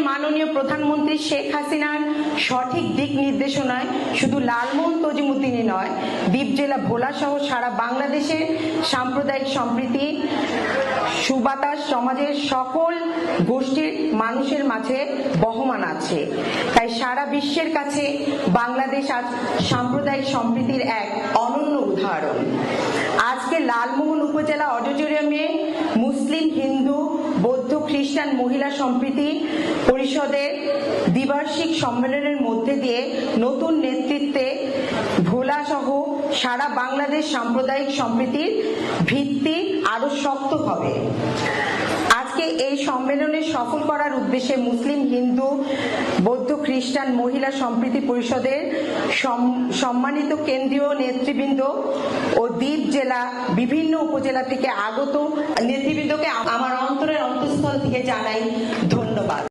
মাননীয় প্রধানমন্ত্রী শেখ হাসিনার সঠিক দিক নির্দেশনায় শুধু লালমোহন তজিমুদ্দিনই নয়, দ্বীপ জেলা ভোলা সহ সারা বাংলাদেশের সাম্প্রদায়িক সম্প্রীতি সুবাতাস সমাজের সকল গোষ্ঠীর মানুষের মাঝে বহমান আছে। তাই সারা বিশ্বের কাছে বাংলাদেশ আজ সাম্প্রদায়িক সম্প্রীতির এক অনন্য উদাহরণ। আজকে লালমোহন উপজেলা অডিটোরিয়ামে মুসলিম, হিন্দু, বৌদ্ধ, খ্রিস্টান মহিলা সম্প্রীতি পরিষদের দ্বিবার্ষিক সম্মেলনের মধ্যে দিয়ে নতুন নেতৃত্বে ভোলা সহ সারা বাংলাদেশ সাম্প্রদায়িক সম্প্রীতির ভিত্তি আরো শক্ত হবে। আজকে এই সম্মেলনে সফল করার উদ্দেশ্যে মুসলিম, হিন্দু, বৌদ্ধ, খ্রিস্টান মহিলা সম্প্রীতি পরিষদের সম্মানিত কেন্দ্রীয় নেতৃবৃন্দ ও দ্বীপ জেলা বিভিন্ন উপজেলা থেকে আগত নেতৃবৃন্দকে আমার অন্তরের অন্তঃস্থল থেকে জানাই ধন্যবাদ।